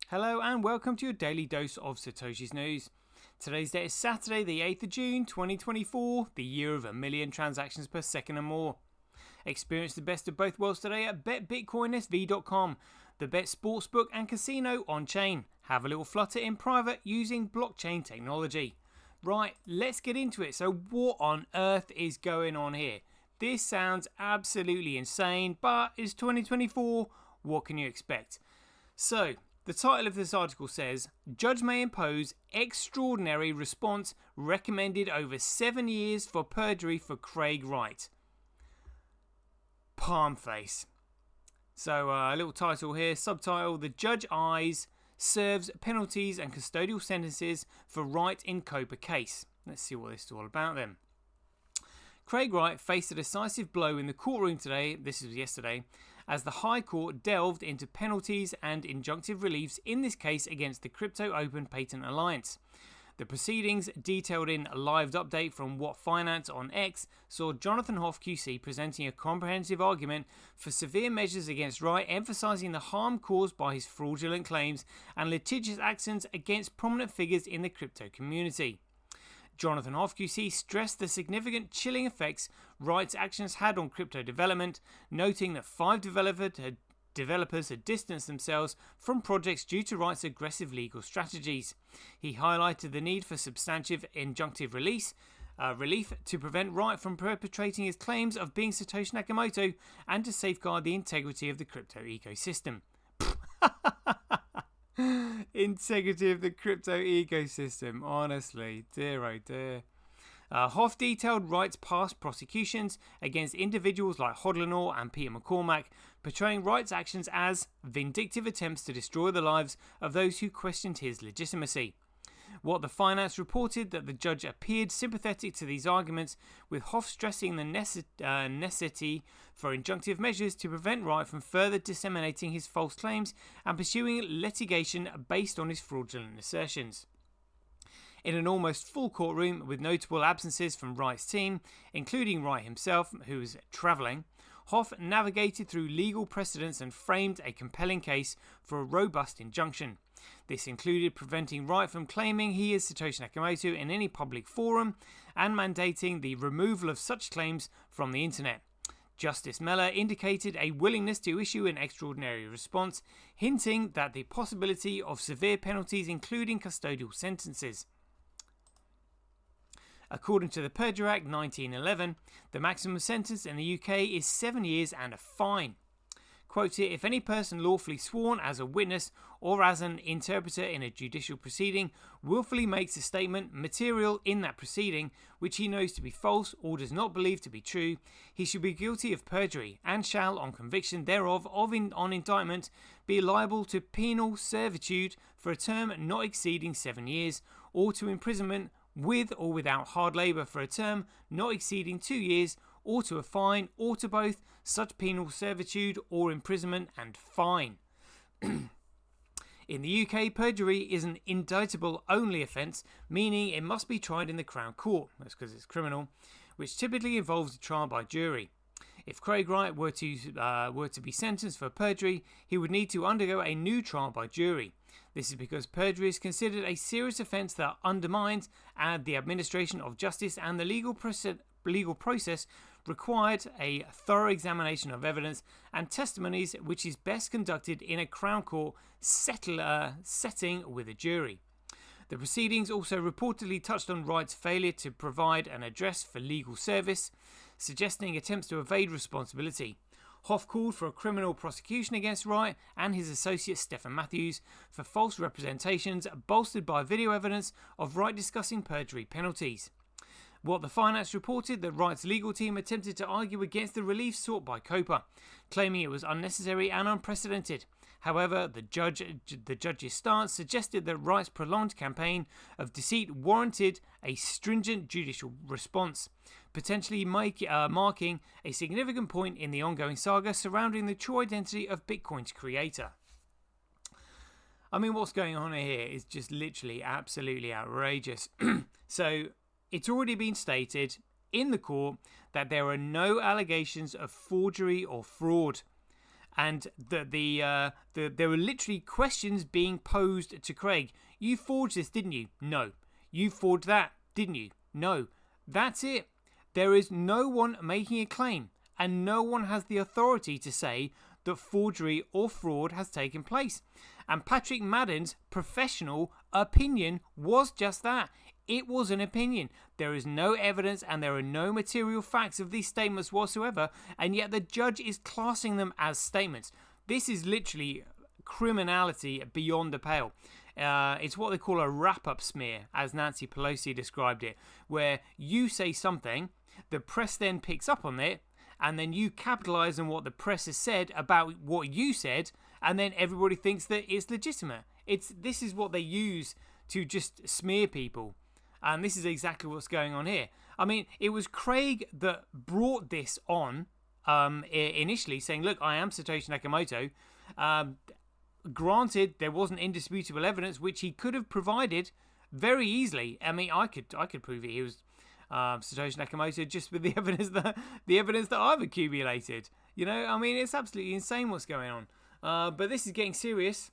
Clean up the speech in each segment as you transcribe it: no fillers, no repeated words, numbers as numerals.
Hello and welcome to your daily dose of Satoshi's news. Today's date is Saturday, the 8th of June 2024, the year of 1,000,000 transactions per second and more. Experience the best of both worlds today at betbitcoinsv.com, the bet sportsbook and casino on chain. Have a little flutter in private using blockchain technology. Right, let's get into it. So what on earth is going on here? This sounds absolutely insane, but it's 2024. What can you expect? So, the title of this article says, Judge may impose extraordinary response recommended over 7 years for perjury for Craig Wright. Palm face. So a little title here, subtitle, The Judge Eyes serves penalties and custodial sentences for Wright in Cobra case. Let's see what this is all about then. Craig Wright faced a decisive blow in the courtroom today, this was yesterday, as the High Court delved into penalties and injunctive reliefs in this case against the Crypto Open Patent Alliance. The proceedings, detailed in a live update from What Finance on X, saw Jonathan Hoff QC presenting a comprehensive argument for severe measures against Wright, emphasising the harm caused by his fraudulent claims and litigious actions against prominent figures in the crypto community. Jonathan Hoff QC stressed the significant chilling effects Wright's actions had on crypto development, noting that 5 developers had distanced themselves from projects due to Wright's aggressive legal strategies. He highlighted the need for substantive injunctive relief to prevent Wright from perpetrating his claims of being Satoshi Nakamoto and to safeguard the integrity of the crypto ecosystem. Integrity of the crypto ecosystem, honestly, dear oh dear. Hoff detailed Wright's past prosecutions against individuals like Hodlinor and Peter McCormack, portraying Wright's actions as vindictive attempts to destroy the lives of those who questioned his legitimacy. What the Finance reported that the judge appeared sympathetic to these arguments, with Hoff stressing the necessity for injunctive measures to prevent Wright from further disseminating his false claims and pursuing litigation based on his fraudulent assertions. In an almost full courtroom with notable absences from Wright's team, including Wright himself, who was travelling, Hoff navigated through legal precedents and framed a compelling case for a robust injunction. This included preventing Wright from claiming he is Satoshi Nakamoto in any public forum and mandating the removal of such claims from the internet. Justice Meller indicated a willingness to issue an extraordinary response, hinting that the possibility of severe penalties, including custodial sentences. According to the Perjury Act 1911, the maximum sentence in the UK is 7 years and a fine. Quote here, if any person lawfully sworn as a witness or as an interpreter in a judicial proceeding willfully makes a statement material in that proceeding which he knows to be false or does not believe to be true, he shall be guilty of perjury and shall, on conviction thereof on indictment, be liable to penal servitude for a term not exceeding 7 years, or to imprisonment with or without hard labour for a term not exceeding 2 years, or to a fine, or to both such penal servitude or imprisonment and fine. In the UK, perjury is an indictable only offence, meaning it must be tried in the Crown Court, that's because it's criminal, which typically involves a trial by jury. If Craig Wright were to be sentenced for perjury, he would need to undergo a new trial by jury. This is because perjury is considered a serious offence that undermines the administration of justice, and the legal process required a thorough examination of evidence and testimonies, which is best conducted in a Crown Court setting with a jury. The proceedings also reportedly touched on Wright's failure to provide an address for legal service, suggesting attempts to evade responsibility. Hoff called for a criminal prosecution against Wright and his associate Stephen Matthews for false representations, bolstered by video evidence of Wright discussing perjury penalties. What the Finance reported that Wright's legal team attempted to argue against the relief sought by COPA, claiming it was unnecessary and unprecedented. However, the judge's stance suggested that Wright's prolonged campaign of deceit warranted a stringent judicial response, potentially marking a significant point in the ongoing saga surrounding the true identity of Bitcoin's creator. I mean, what's going on here is just literally absolutely outrageous. So, it's already been stated in the court that there are no allegations of forgery or fraud. and there were literally questions being posed to Craig. You forged this, didn't you? No. You forged that, didn't you? No. That's it. There is no one making a claim, and no one has the authority to say that forgery or fraud has taken place. And Patrick Madden's professional opinion was just that. It was an opinion. There is no evidence and there are no material facts of these statements whatsoever, and yet the judge is classing them as statements. This is literally criminality beyond the pale. It's what they call a wrap-up smear, as Nancy Pelosi described it, where you say something, the press then picks up on it, and then you capitalise on what the press has said about what you said, and then everybody thinks that it's legitimate. This is what they use to just smear people. And this is exactly what's going on here. I mean, it was Craig that brought this on initially, saying, look, I am Satoshi Nakamoto. Granted, there wasn't indisputable evidence, which he could have provided very easily. I mean, I could prove it. He was Satoshi Nakamoto just with the evidence that I've accumulated. You know, I mean, it's absolutely insane what's going on. But this is getting serious.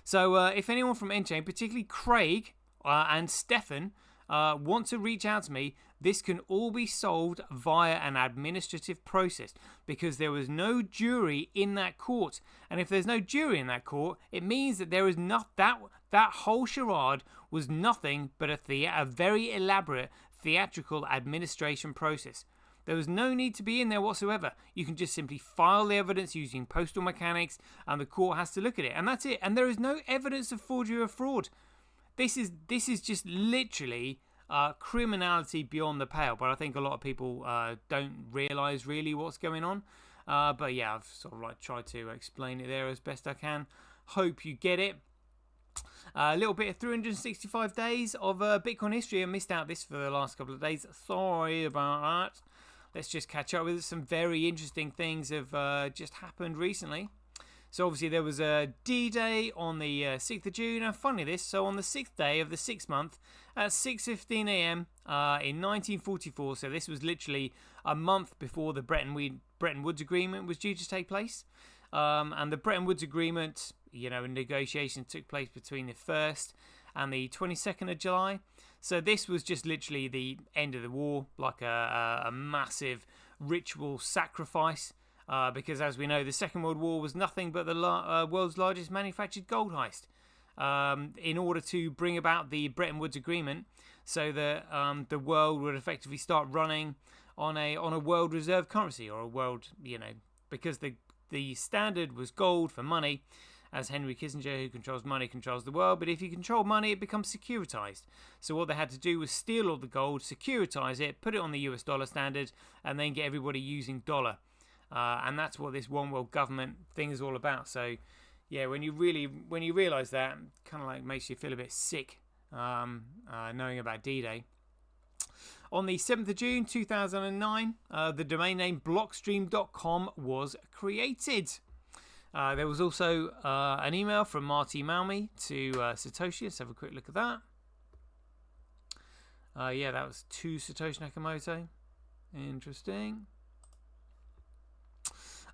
So if anyone from N-Chain, particularly Craig and Stefan, want to reach out to me, this can all be solved via an administrative process, because there was no jury in that court. And if there's no jury in that court, it means that there is not that whole charade was nothing but a very elaborate theatrical administration process. There was no need to be in there whatsoever. You can just simply file the evidence using postal mechanics, and the court has to look at it, and that's it. And there is no evidence of forgery or fraud. This is just literally criminality beyond the pale. But I think a lot of people don't realise really what's going on. But yeah, I've sort of like tried to explain it there as best I can. Hope you get it. A little bit of 365 days of Bitcoin history. I missed out this for the last couple of days. Sorry about that. Let's just catch up with some very interesting things have just happened recently. So obviously there was a D-Day on the 6th of June. And funny this, so on the 6th day of the 6th month at 6:15 a.m. In 1944, so this was literally a month before the Bretton Woods Agreement was due to take place. And the Bretton Woods Agreement, you know, negotiations took place between the 1st and the 22nd of July. So this was just literally the end of the war, like a massive ritual sacrifice. Because as we know, the Second World War was nothing but the world's largest manufactured gold heist. In order to bring about the Bretton Woods Agreement, so that the world would effectively start running on a world reserve currency, or a world, you know, because the standard was gold for money, as Henry Kissinger, who controls money, controls the world. But if you control money, it becomes securitized. So what they had to do was steal all the gold, securitize it, put it on the US dollar standard, and then get everybody using dollar. And that's what this one world government thing is all about. So yeah, when you realise that, it kind of like makes you feel a bit sick, knowing about D-Day. On the 7th of June 2009, the domain name blockstream.com was created. There was also an email from Marty Malmy to Satoshi. Let's have a quick look at that. Yeah, that was to Satoshi Nakamoto. Interesting.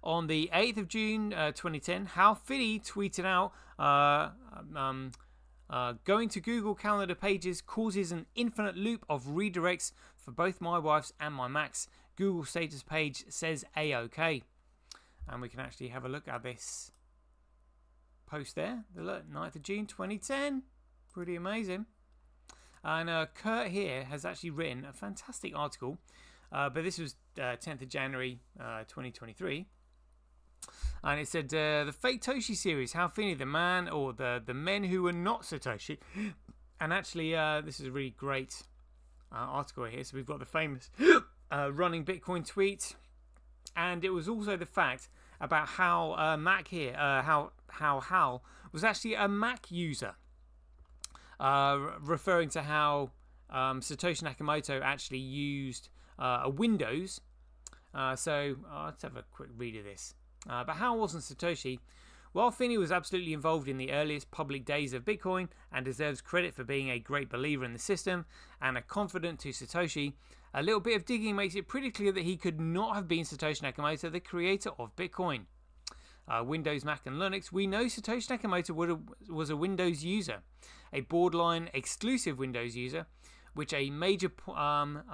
On the 8th of June 2010, Hal Finney tweeted out, going to Google Calendar pages causes an infinite loop of redirects for both my wife's and my Mac's. Google status page says A-OK. And we can actually have a look at this post there, the 9th of June 2010. Pretty amazing. And Kurt here has actually written a fantastic article, but this was 10th of January 2023. And it said, the Fake Toshi series, Hal Finney, the man, or the men who were not Satoshi. And actually, this is a really great article here. So we've got the famous running Bitcoin tweet. And it was also the fact about how Mac here, how Hal was actually a Mac user. Referring to how Satoshi Nakamoto actually used a Windows. So let's have a quick read of this. But how wasn't Satoshi? While Finney was absolutely involved in the earliest public days of Bitcoin and deserves credit for being a great believer in the system and a confidant to Satoshi, a little bit of digging makes it pretty clear that he could not have been Satoshi Nakamoto, the creator of Bitcoin. Windows, Mac, and Linux, we know Satoshi Nakamoto was a Windows user, a borderline exclusive Windows user, which is a major point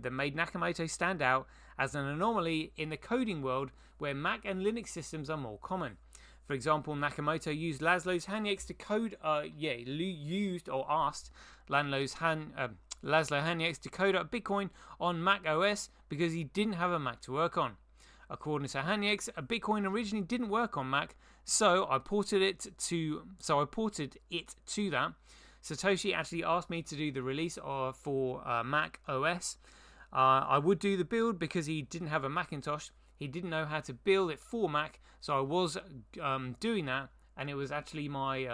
that made Nakamoto stand out as an anomaly in the coding world where Mac and Linux systems are more common. For example, Nakamoto used Laszlo's Hanieks to code, asked Laszlo Hanieks to code up Bitcoin on Mac OS because he didn't have a Mac to work on. According to Hanieks, Bitcoin originally didn't work on Mac, so I ported it to that. Satoshi actually asked me to do the release for Mac OS. I would do the build because he didn't have a Macintosh. He didn't know how to build it for Mac, so I was doing that, and it was actually my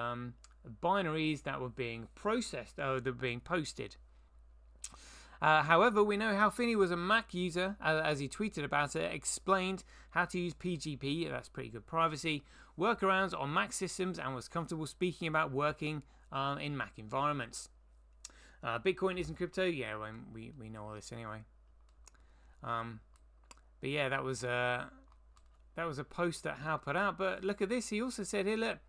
binaries that were being processed, that were being posted. However, we know how Finney was a Mac user, as he tweeted about it, explained how to use PGP, that's pretty good privacy, workarounds on Mac systems, and was comfortable speaking about working in Mac environments. Bitcoin isn't crypto, yeah, we know all this anyway. But yeah, that was a post that Hal put out. But look at this, he also said here, look,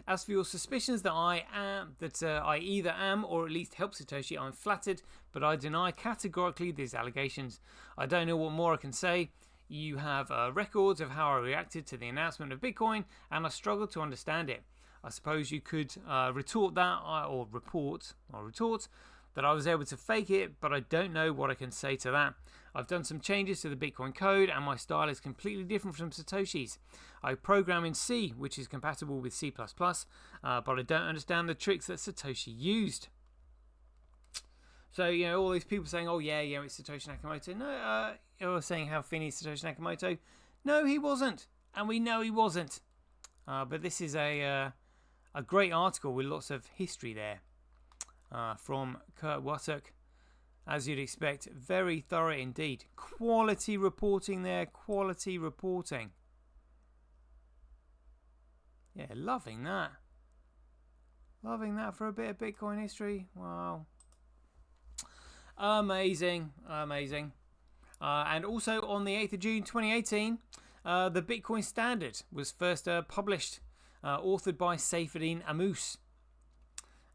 as for your suspicions that I either am or at least help Satoshi, I'm flattered, but I deny categorically these allegations. I don't know what more I can say. You have records of how I reacted to the announcement of Bitcoin, and I struggled to understand it. I suppose you could retort that that I was able to fake it, but I don't know what I can say to that. I've done some changes to the Bitcoin code, and my style is completely different from Satoshi's. I program in C, which is compatible with C++, but I don't understand the tricks that Satoshi used. So, all these people saying, oh, yeah, it's Satoshi Nakamoto. No, you're saying how Finney is Satoshi Nakamoto. No, he wasn't, and we know he wasn't. But this is a great article with lots of history there. From Kurt Wattock, as you'd expect, very thorough indeed. Quality reporting there, quality reporting. Yeah, loving that. Loving that for a bit of Bitcoin history. Wow. Amazing. And also on the 8th of June 2018, the Bitcoin Standard was first published, authored by Saifedean Ammous.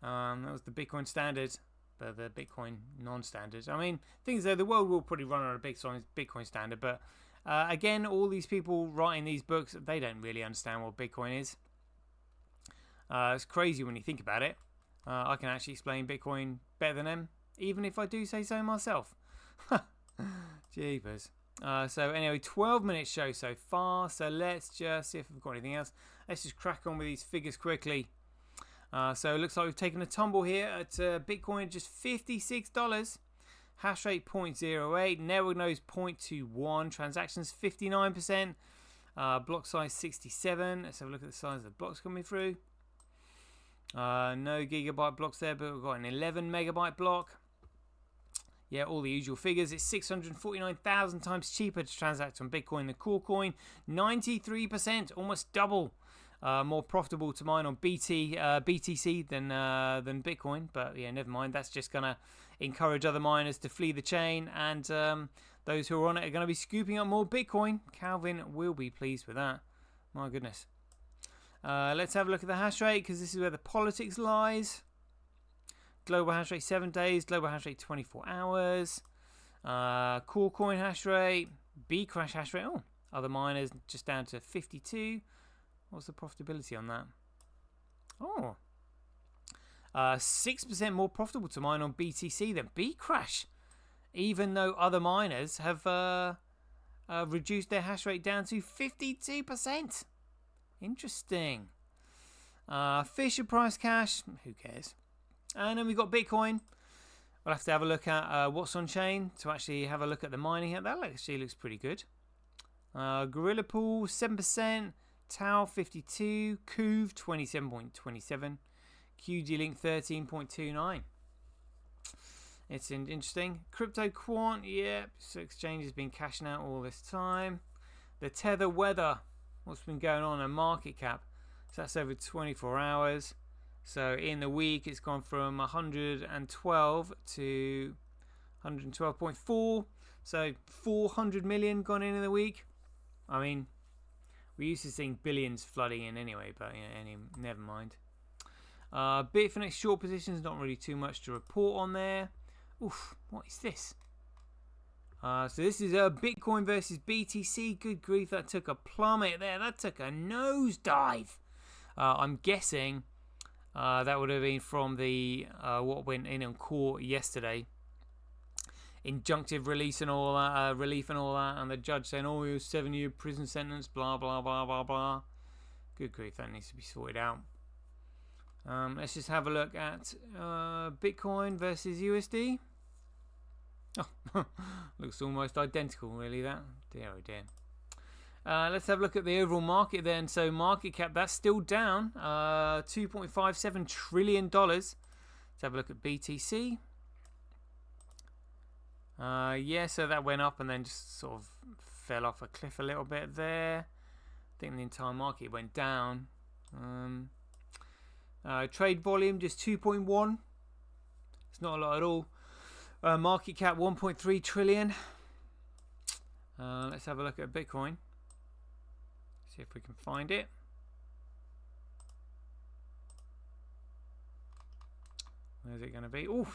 That was the Bitcoin Standard, but the Bitcoin non-standard. I mean, things though, the world will probably run on a Bitcoin Standard, but again, all these people writing these books, they don't really understand what Bitcoin is. It's crazy when you think about it. I can actually explain Bitcoin better than them, even if I do say so myself. Jeepers. So anyway, 12-minute show so far, so let's just see if we've got anything else. Let's just crack on with these figures quickly. So it looks like we've taken a tumble here at Bitcoin, just $56. Hash rate 0.08, network nodes 0.21, transactions 59%, block size 67. Let's have a look at the size of the blocks coming through. No gigabyte blocks there, but we've got an 11 megabyte block. Yeah, all the usual figures. It's 649,000 times cheaper to transact on Bitcoin than core coin. 93%, almost double. More profitable to mine on BTC than Bitcoin, but yeah, never mind. That's just gonna encourage other miners to flee the chain, and those who are on it are going to be scooping up more Bitcoin. Calvin will be pleased with that. My goodness. Let's have a look at the hash rate, because this is where the politics lies. Global hash rate 7 days, global hash rate 24 hours. Core coin hash rate, Bcrash hash rate. Oh, other miners just down to 52. What's the profitability on that? Oh, 6% more profitable to mine on BTC than Bcrash, even though other miners have reduced their hash rate down to 52%. Interesting. Fisher price cash, who cares? And then we've got Bitcoin. We'll have to have a look at what's on chain to actually have a look at the mining here. That actually looks pretty good. Gorilla Pool 7%. Tau 52, Kuv 27.27, QD-Link 13.29. It's interesting. Crypto Quant, yep, so exchange has been cashing out all this time. The Tether Weather, what's been going on, a market cap, so that's over 24 hours. So in the week, it's gone from 112 to 112.4. So 400 million gone in the week. I mean, We're used to seeing billions flooding in anyway, but yeah, never mind. Bitfinex short positions, not really too much to report on there. Oof, what is this? So this is Bitcoin versus BTC. Good grief, that took a plummet there. That took a nosedive. I'm guessing that would have been from the what went in on court yesterday. Injunctive release and all that, relief and all that, and the judge saying, "Oh, you're 7-year prison sentence." Blah blah blah blah blah. Good grief, that needs to be sorted out. Let's just have a look at Bitcoin versus USD. Oh, looks almost identical, really. That dear oh dear. Let's have a look at the overall market then. So market cap, that's still down, $2.57 trillion. Let's have a look at BTC. Yeah, so that went up and then just sort of fell off a cliff a little bit there. I think the entire market went down. Trade volume just 2.1. It's not a lot at all. Market cap 1.3 trillion. Let's have a look at Bitcoin. See if we can find it. Where's it going to be? Oh,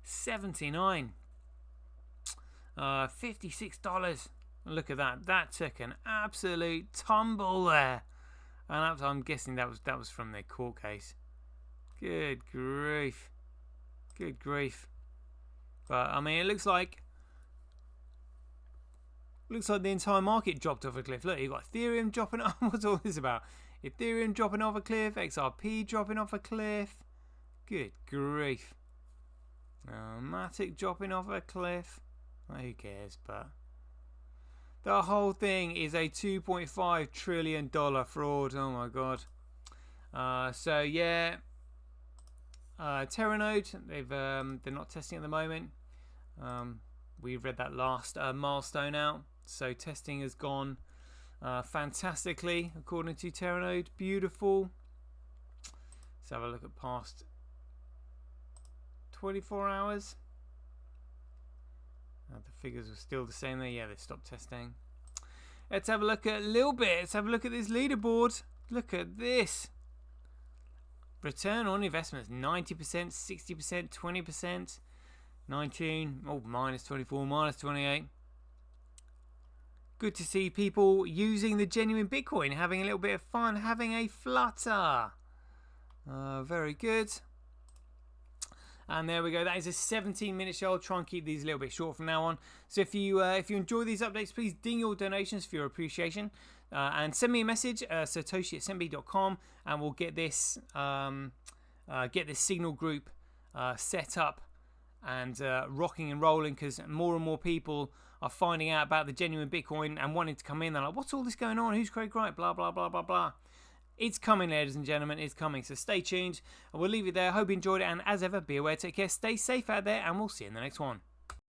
79. $56. Look at that. That took an absolute tumble there. And I'm guessing that was from their court case. Good grief. Good grief. But I mean, it looks like the entire market dropped off a cliff. Look, you've got Ethereum dropping off. What's all this about? Ethereum dropping off a cliff. XRP dropping off a cliff. Good grief. Matic dropping off a cliff. Well, who cares? But the whole thing is a $2.5 trillion fraud. Oh my god. So yeah, Terranode, they're not testing at the moment. We read that last milestone out. So testing has gone fantastically according to Terranode. Beautiful. Let's have a look at past 24 hours. The figures were still the same there. Yeah, they stopped testing. Let's have a look at a little bit. Let's have a look at this leaderboard. Look at this. Return on investments 90%, 60%, 20%, 19, oh, minus 24, minus 28. Good to see people using the genuine Bitcoin, having a little bit of fun, having a flutter. Very good. And there we go. That is a 17-minute show. I'll try and keep these a little bit short from now on. So if you enjoy these updates, please ding your donations for your appreciation. And send me a message, satoshi@smb.com, and we'll get this signal group set up and rocking and rolling, because more and more people are finding out about the genuine Bitcoin and wanting to come in. They're like, what's all this going on? Who's Craig Wright? Blah, blah, blah, blah, blah. It's coming, ladies and gentlemen. It's coming. So stay tuned. We'll leave it there. Hope you enjoyed it. And as ever, be aware, take care, stay safe out there, and we'll see you in the next one.